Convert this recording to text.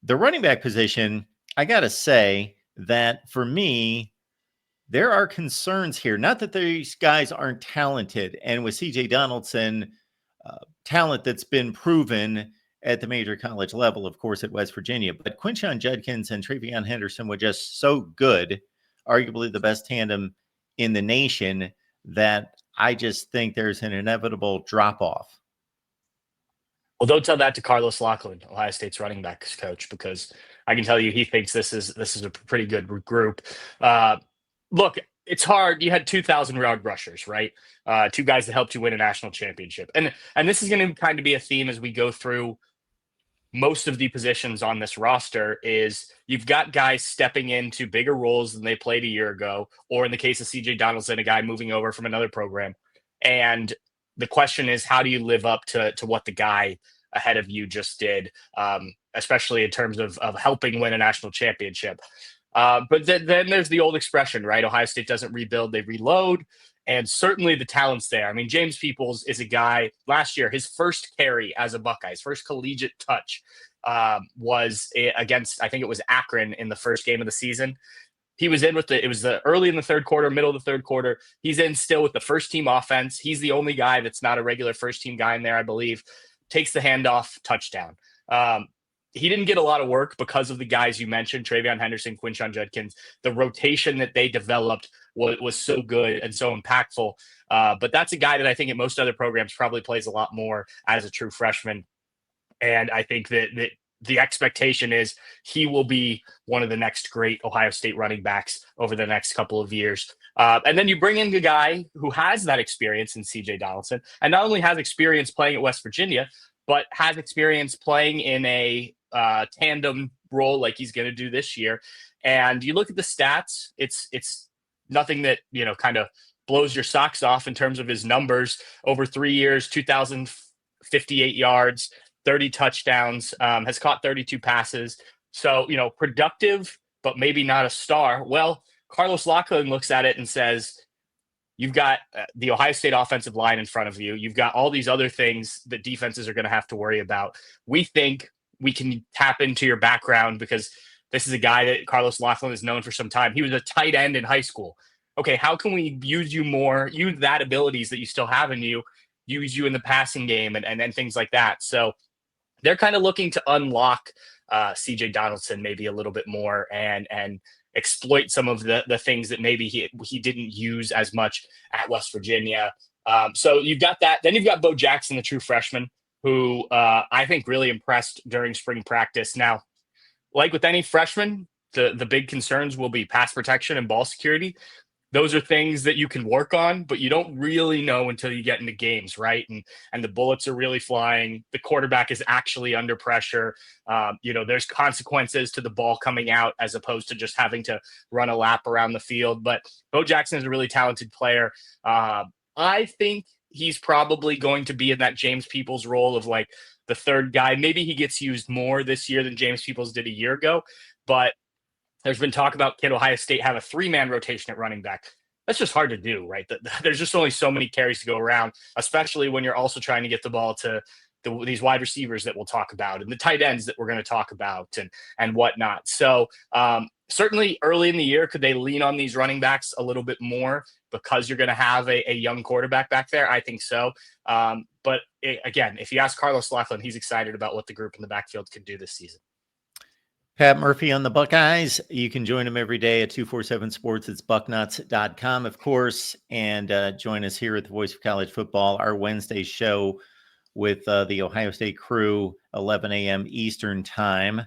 the running back position, I got to say that for me, there are concerns here. Not that these guys aren't talented. And with CJ Donaldson, talent that's been proven at the major college level, of course, at West Virginia. But Quinshon Judkins and Travion Henderson were just so good, arguably the best tandem in the nation, that I just think there's an inevitable drop-off. Well, don't tell that to Carlos Loughlin, Ohio State's running backs coach, because I can tell you he thinks this is a pretty good group. Look, it's hard. You had 2,000-yard rushers, right? Two guys that helped you win a national championship, and this is going to kind of be a theme as we go through most of the positions on this roster. Is you've got guys stepping into bigger roles than they played a year ago, or in the case of CJ Donaldson, a guy moving over from another program, and the question is, how do you live up to what the guy ahead of you just did, especially in terms of helping win a national championship? But then there's the old expression, right? Ohio State doesn't rebuild, they reload. And certainly the talent's there. I mean, James Peoples is a guy, last year, his first carry as a Buckeye, his first collegiate touch was against, I think it was Akron in the first game of the season. He was in it was early in the third quarter, middle of the third quarter. He's in still with the first team offense. He's the only guy that's not a regular first team guy in there, I believe. Takes the handoff, touchdown. He didn't get a lot of work because of the guys you mentioned, Travion Henderson, Quinshon Judkins. The rotation that they developed was so good and so impactful. But that's a guy that I think at most other programs probably plays a lot more as a true freshman. And I think that the expectation is he will be one of the next great Ohio State running backs over the next couple of years. And then you bring in a guy who has that experience in CJ Donaldson, and not only has experience playing at West Virginia, but has experience playing in a tandem role like he's going to do this year. And you look at the stats, it's nothing that, kind of blows your socks off in terms of his numbers. Over 3 years, 2,058 yards, 30 touchdowns, has caught 32 passes. So, productive, but maybe not a star. Well, Carlos Loughlin looks at it and says, you've got the Ohio State offensive line in front of you. You've got all these other things that defenses are going to have to worry about. We think we can tap into your background, because this is a guy that Carlos Loughlin is known for some time. He was a tight end in high school. Okay, how can we use you more, use that abilities that you still have in you, use you in the passing game and things like that. So they're kind of looking to unlock CJ Donaldson maybe a little bit more and exploit some of the things that maybe he didn't use as much at West Virginia. So you've got that. Then you've got Bo Jackson, the true freshman, who I think really impressed during spring practice. Now, like with any freshman, the big concerns will be pass protection and ball security. Those are things that you can work on, but you don't really know until you get into games, right? And the bullets are really flying. The quarterback is actually under pressure. There's consequences to the ball coming out as opposed to just having to run a lap around the field. But Bo Jackson is a really talented player. I think he's probably going to be in that James Peoples role of like the third guy. Maybe he gets used more this year than James Peoples did a year ago, but there's been talk about can Ohio State have a 3-man rotation at running back. That's just hard to do, right? There's just only so many carries to go around, especially when you're also trying to get the ball to these wide receivers that we'll talk about and the tight ends that we're going to talk about and whatnot. So certainly early in the year, could they lean on these running backs a little bit more because you're going to have a young quarterback back there? I think so. But again, if you ask Carlos Loughlin, he's excited about what the group in the backfield can do this season. Pat Murphy on the Buckeyes. You can join him every day at 247 Sports. It's bucknuts.com, of course. And join us here at the Voice of College Football, our Wednesday show with the Ohio State crew, 11 a.m. Eastern time.